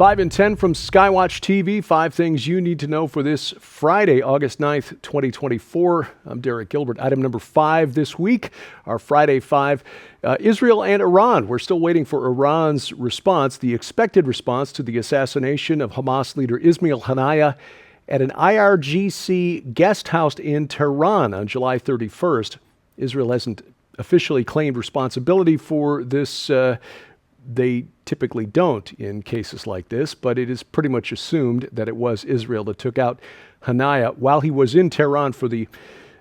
5 and 10 from Skywatch TV. 5 things you need to know for this Friday, August 9th, 2024. I'm Derek Gilbert. Item number 5 this week, our Friday 5, Israel and Iran. We're still waiting for Iran's response, the expected response to the assassination of Hamas leader Ismail Haniyeh at an IRGC guest house in Tehran on July 31st. Israel hasn't officially claimed responsibility for this. They typically don't in cases like this, but it is pretty much assumed that it was Israel that took out Haniyeh while he was in Tehran for the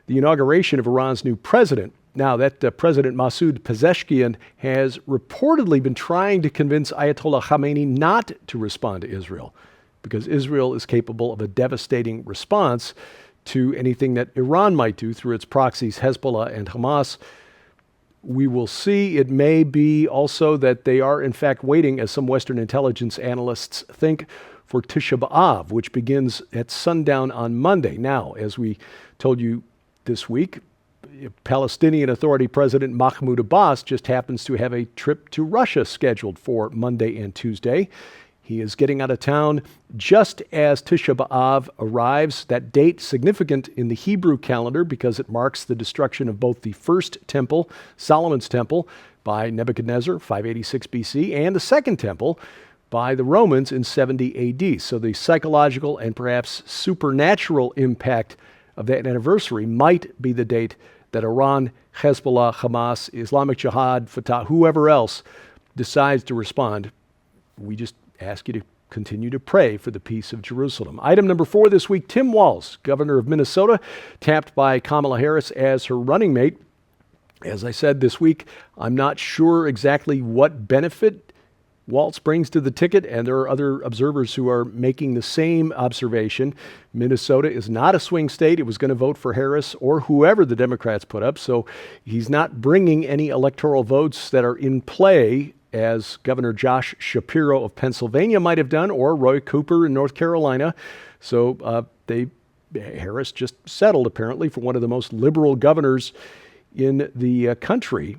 inauguration of Iran's new president. Now, that President Masoud Pezeshkian has reportedly been trying to convince Ayatollah Khomeini not to respond to Israel, because Israel is capable of a devastating response to anything that Iran might do through its proxies, Hezbollah and Hamas. We will see. It may be also that they are, in fact, waiting, as some Western intelligence analysts think, for Tisha B'Av, which begins at sundown on Monday. Now, as we told you this week, Palestinian Authority President Mahmoud Abbas just happens to have a trip to Russia scheduled for Monday and Tuesday. He is getting out of town just as Tisha B'Av arrives. That date significant in the Hebrew calendar because it marks the destruction of both the first temple, Solomon's temple, by Nebuchadnezzar, 586 BC, and the second temple by the Romans in 70 AD. So the psychological and perhaps supernatural impact of that anniversary might be the date that Iran, Hezbollah, Hamas, Islamic Jihad, Fatah, whoever else decides to respond. We just ask you to continue to pray for the peace of Jerusalem. Item number 4 this week, Tim Walz, governor of Minnesota, tapped by Kamala Harris as her running mate. As I said this week, I'm not sure exactly what benefit Walz brings to the ticket, and there are other observers who are making the same observation. Minnesota is not a swing state. It was going to vote for Harris or whoever the Democrats put up, so he's not bringing any electoral votes that are in play as Governor Josh Shapiro of Pennsylvania might have done, or Roy Cooper in North Carolina. So Harris just settled, apparently, for one of the most liberal governors in the country.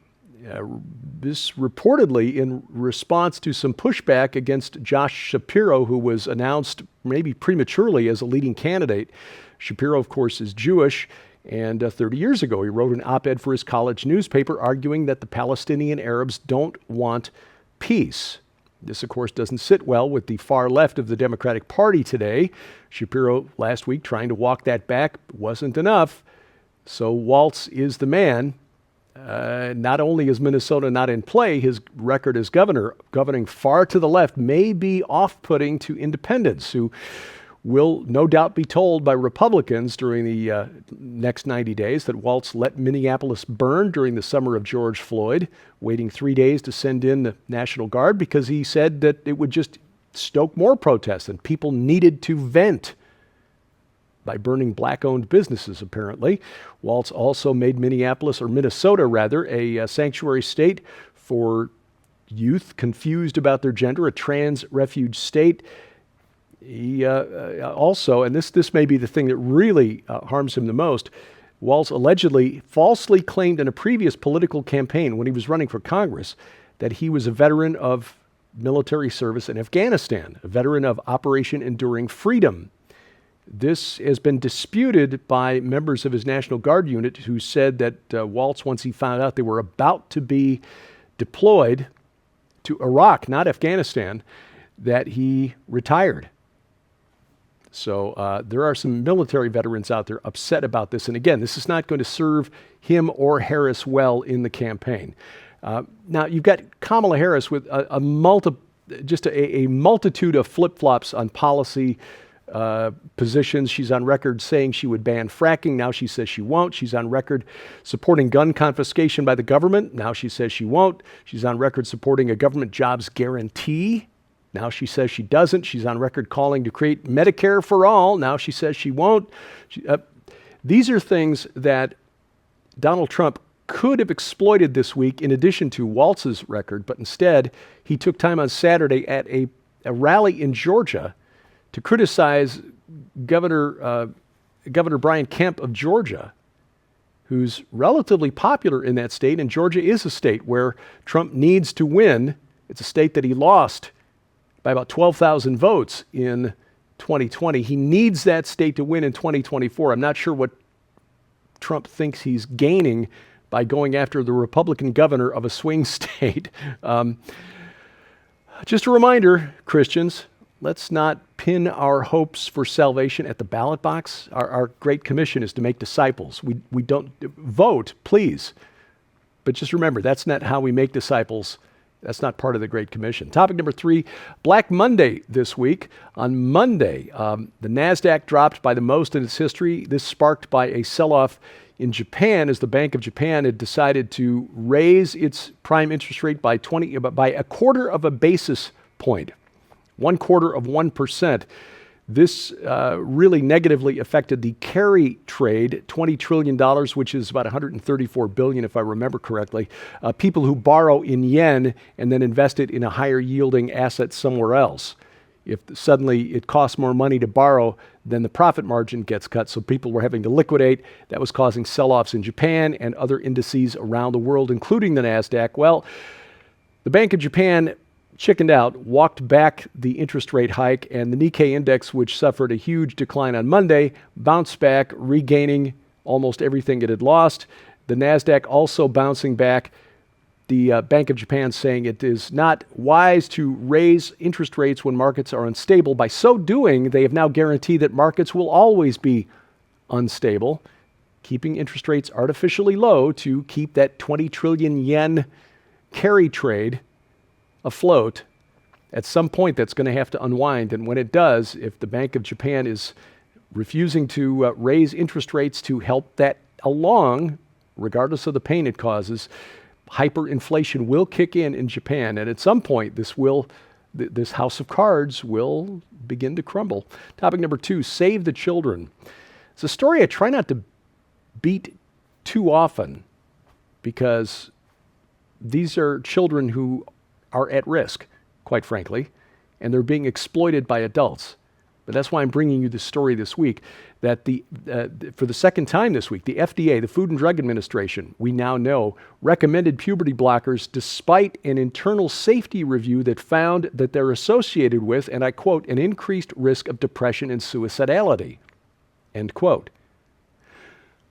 This reportedly in response to some pushback against Josh Shapiro, who was announced maybe prematurely as a leading candidate. Shapiro, of course, is Jewish. And 30 years ago, he wrote an op-ed for his college newspaper arguing that the Palestinian Arabs don't want peace. This, of course, doesn't sit well with the far left of the Democratic Party today. Shapiro last week trying to walk that back wasn't enough. So Walz is the man. Not only is Minnesota not in play, his record as governor, governing far to the left, may be off-putting to independents who will no doubt be told by Republicans during the next 90 days that Walz let Minneapolis burn during the summer of George Floyd, waiting 3 days to send in the National Guard because he said that it would just stoke more protests and people needed to vent by burning black-owned businesses, apparently. Walz also made Minnesota, a sanctuary state for youth confused about their gender, a trans refuge state. He also, and this may be the thing that really harms him the most, Walz allegedly falsely claimed in a previous political campaign when he was running for Congress that he was a veteran of military service in Afghanistan, a veteran of Operation Enduring Freedom. This has been disputed by members of his National Guard unit who said that Walz, once he found out they were about to be deployed to Iraq, not Afghanistan, that he retired. So there are some military veterans out there upset about this. And again, this is not going to serve him or Harris well in the campaign. Now, you've got Kamala Harris with a multitude of flip-flops on policy positions. She's on record saying she would ban fracking. Now she says she won't. She's on record supporting gun confiscation by the government. Now she says she won't. She's on record supporting a government jobs guarantee. Now she says she doesn't. She's on record calling to create Medicare for all. Now she says she won't. These are things that Donald Trump could have exploited this week in addition to Walz's record, but instead he took time on Saturday at a rally in Georgia to criticize Governor Brian Kemp of Georgia, who's relatively popular in that state, and Georgia is a state where Trump needs to win. It's a state that he lost by about 12,000 votes in 2020. He needs that state to win in 2024. I'm not sure what Trump thinks he's gaining by going after the Republican governor of a swing state. Just a reminder, Christians, let's not pin our hopes for salvation at the ballot box. Our Great Commission is to make disciples. We don't vote, please. But just remember, that's not how we make disciples. That's not part of the Great Commission. Topic number 3, Black Monday this week. On Monday, the NASDAQ dropped by the most in its history. This sparked by a sell-off in Japan as the Bank of Japan had decided to raise its prime interest rate by a quarter of a basis point, 0.25%. This really negatively affected the carry trade, $20 trillion, which is about $134 billion, if I remember correctly. People who borrow in yen and then invest it in a higher yielding asset somewhere else. If suddenly it costs more money to borrow, then the profit margin gets cut. So people were having to liquidate. That was causing sell-offs in Japan and other indices around the world, including the NASDAQ. Well, the Bank of Japan chickened out, walked back the interest rate hike, and the Nikkei index, which suffered a huge decline on Monday, bounced back, regaining almost everything it had lost. The NASDAQ also bouncing back. The Bank of Japan saying it is not wise to raise interest rates when markets are unstable. By so doing, they have now guaranteed that markets will always be unstable, keeping interest rates artificially low to keep that 20 trillion yen carry trade afloat. At some point, that's going to have to unwind. And when it does, if the Bank of Japan is refusing to raise interest rates to help that along, regardless of the pain it causes, hyperinflation will kick in Japan. And at some point, this house of cards will begin to crumble. Topic number 2, save the children. It's a story I try not to beat too often because these are children who are at risk, quite frankly, and they're being exploited by adults. But that's why I'm bringing you this story this week, that for the second time this week, the FDA, the Food and Drug Administration, we now know, recommended puberty blockers despite an internal safety review that found that they're associated with, and I quote, an increased risk of depression and suicidality, end quote.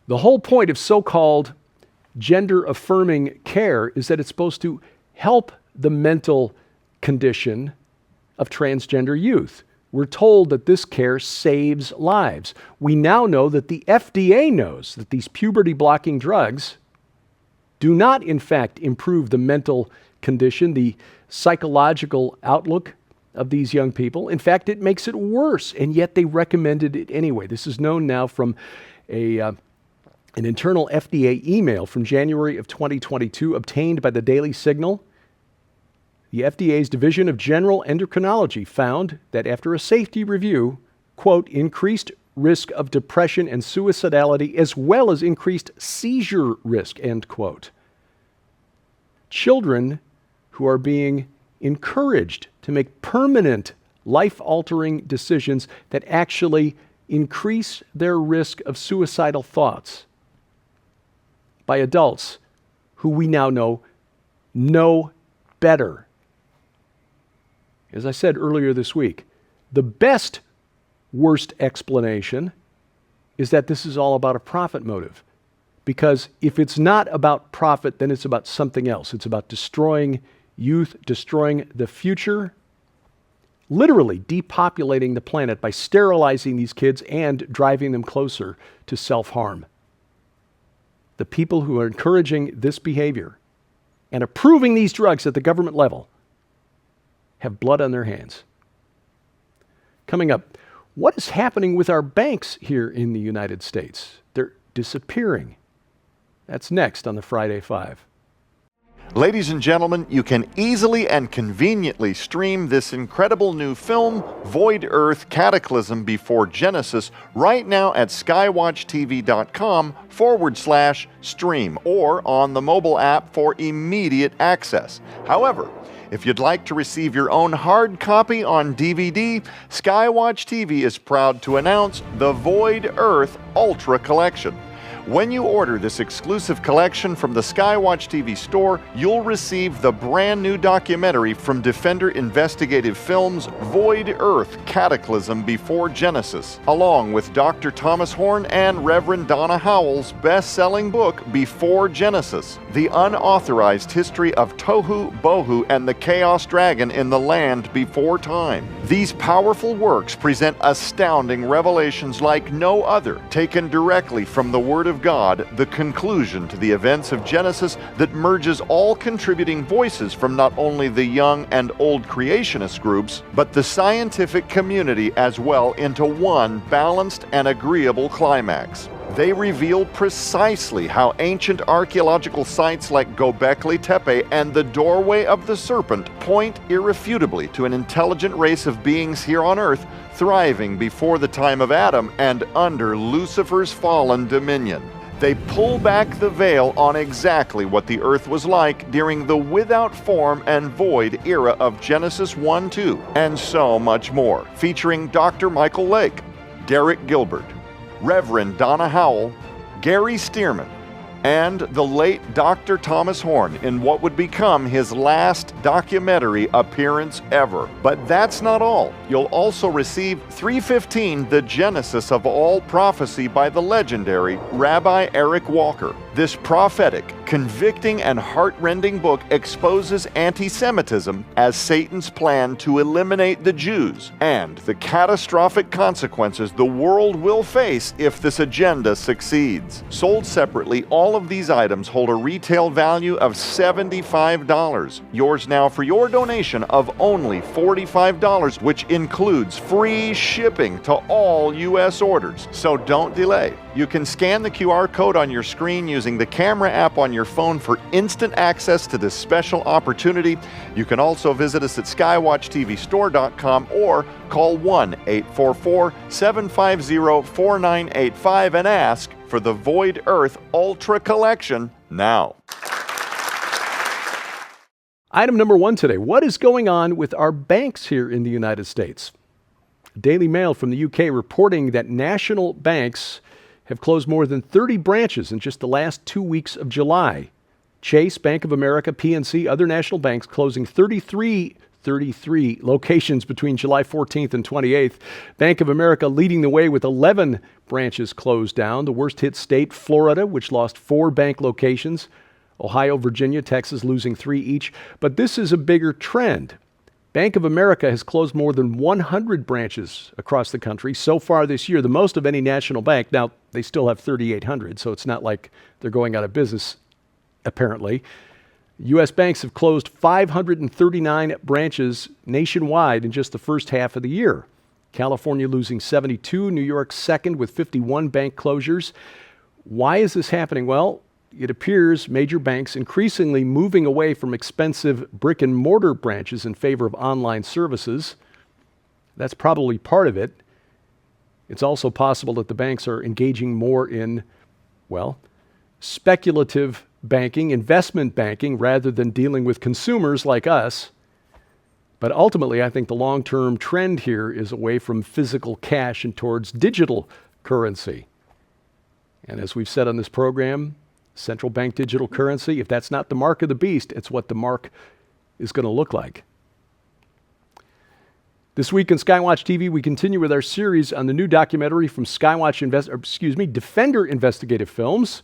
The whole point of so-called gender-affirming care is that it's supposed to help the mental condition of transgender youth. We're told that this care saves lives. We now know that the FDA knows that these puberty-blocking drugs do not, in fact, improve the mental condition, the psychological outlook of these young people. In fact, it makes it worse, and yet they recommended it anyway. This is known now from an internal FDA email from January of 2022 obtained by the Daily Signal. The FDA's Division of General Endocrinology found that after a safety review, quote, increased risk of depression and suicidality as well as increased seizure risk, end quote. Children who are being encouraged to make permanent life-altering decisions that actually increase their risk of suicidal thoughts by adults who we now know better. As I said earlier this week, the best worst explanation is that this is all about a profit motive. Because if it's not about profit, then it's about something else. It's about destroying youth, destroying the future, literally depopulating the planet by sterilizing these kids and driving them closer to self-harm. The people who are encouraging this behavior and approving these drugs at the government level have blood on their hands. Coming up, what is happening with our banks here in the United States? They're disappearing. That's next on the Friday Five. Ladies and gentlemen, you can easily and conveniently stream this incredible new film, Void Earth Cataclysm Before Genesis, right now at skywatchtv.com/stream or on the mobile app for immediate access. However, if you'd like to receive your own hard copy on DVD, Skywatch TV is proud to announce the Void Earth Ultra Collection. When you order this exclusive collection from the Skywatch TV store, you'll receive the brand new documentary from Defender Investigative Films, Void Earth, Cataclysm Before Genesis, along with Dr. Thomas Horn and Reverend Donna Howell's best-selling book, Before Genesis, the unauthorized history of Tohu, Bohu, and the Chaos Dragon in the land before time. These powerful works present astounding revelations like no other, taken directly from the Word of God, the conclusion to the events of Genesis that merges all contributing voices from not only the young and old creationist groups, but the scientific community as well into one balanced and agreeable climax. They reveal precisely how ancient archaeological sites like Göbekli Tepe and the Doorway of the Serpent point irrefutably to an intelligent race of beings here on Earth thriving before the time of Adam and under Lucifer's fallen dominion. They pull back the veil on exactly what the Earth was like during the without form and void era of Genesis 1-2, and so much more, featuring Dr. Michael Lake, Derek Gilbert, Reverend Donna Howell, Gary Stearman, and the late Dr. Thomas Horn in what would become his last documentary appearance ever. But that's not all. You'll also receive 315, The Genesis of All Prophecy by the legendary Rabbi Eric Walker. This prophetic, convicting, and heart-rending book exposes anti-Semitism as Satan's plan to eliminate the Jews and the catastrophic consequences the world will face if this agenda succeeds. Sold separately, all of these items hold a retail value of $75. Yours now for your donation of only $45, which includes free shipping to all U.S. orders. So don't delay. You can scan the QR code on your screen using the camera app on your phone for instant access to this special opportunity. You can also visit us at skywatchtvstore.com or call 1-844-750-4985 and ask for the Void Earth Ultra Collection now. Item number one today. What is going on with our banks here in the United States? Daily Mail from the UK reporting that national banks have closed more than 30 branches in just the last 2 weeks of July. Chase, Bank of America, PNC, other national banks closing 33 locations between July 14th and 28th. Bank of America leading the way with 11 branches closed down. The worst hit state, Florida, which lost 4 bank locations. Ohio, Virginia, Texas losing 3 each. But this is a bigger trend. Bank of America has closed more than 100 branches across the country so far this year, the most of any national bank. Now, they still have 3,800, so it's not like they're going out of business, apparently. U.S. banks have closed 539 branches nationwide in just the first half of the year. California losing 72, New York second with 51 bank closures. Why is this happening? Well, it appears major banks increasingly moving away from expensive brick and mortar branches in favor of online services. That's probably part of it. It's also possible that the banks are engaging more in, well, speculative banking, investment banking, rather than dealing with consumers like us. But ultimately, I think the long-term trend here is away from physical cash and towards digital currency. And as we've said on this program, central bank digital currency, if that's not the mark of the beast, it's what the mark is going to look like. This week on Skywatch TV, we continue with our series on the new documentary from Defender Investigative Films,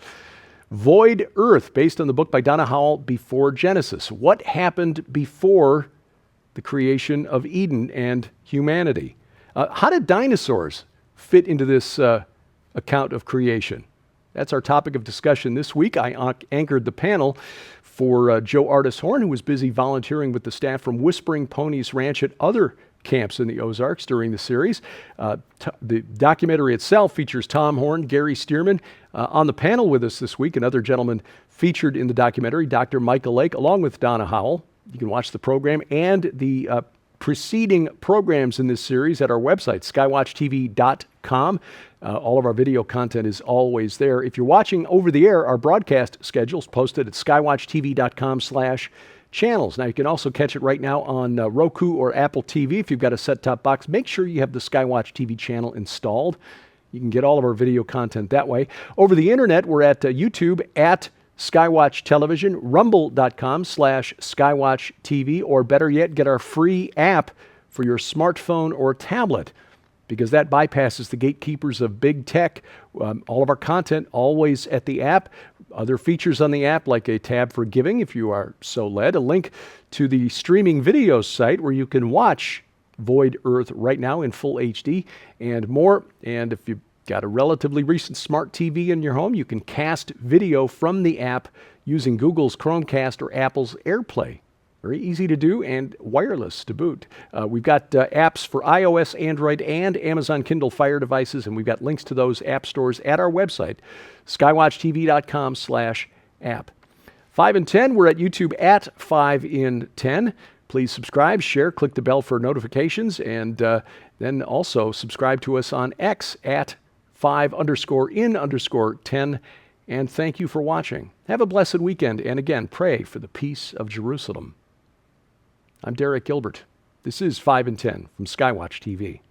Void Earth, based on the book by Donna Howell, Before Genesis. What happened before the creation of Eden and humanity? How did dinosaurs fit into this account of creation? That's our topic of discussion this week. I anchored the panel for Joe Artis Horn, who was busy volunteering with the staff from Whispering Ponies Ranch at other camps in the Ozarks during the series. The documentary itself features Tom Horn, Gary Stearman. On the panel with us this week, another gentleman featured in the documentary, Dr. Michael Lake, along with Donna Howell. You can watch the program and the preceding programs in this series at our website, skywatchtv.com. All of our video content is always there. If you're watching over the air, our broadcast schedule is posted at skywatchtv.com/channels. Now, you can also catch it right now on Roku or Apple TV. If you've got a set-top box, make sure you have the Skywatch TV channel installed. You can get all of our video content that way. Over the internet, we're at YouTube at Skywatch Television, rumble.com/Skywatch TV, or better yet, get our free app for your smartphone or tablet, because that bypasses the gatekeepers of big tech. All of our content always at the app. Other features on the app, like a tab for giving if you are so led, a link to the streaming video site where you can watch Void Earth right now in full HD and more. And if you've got a relatively recent smart TV in your home, you can cast video from the app using Google's Chromecast or Apple's AirPlay. Very easy to do and wireless to boot. We've got apps for iOS, Android, and Amazon Kindle Fire devices, and we've got links to those app stores at our website, skywatchtv.com/app. 5 in 10, we're at YouTube at 5 in 10. Please subscribe, share, click the bell for notifications, and then also subscribe to us on X at 5_in_10. And thank you for watching. Have a blessed weekend, and again, pray for the peace of Jerusalem. I'm Derek Gilbert. This is 5 in 10 from Skywatch TV.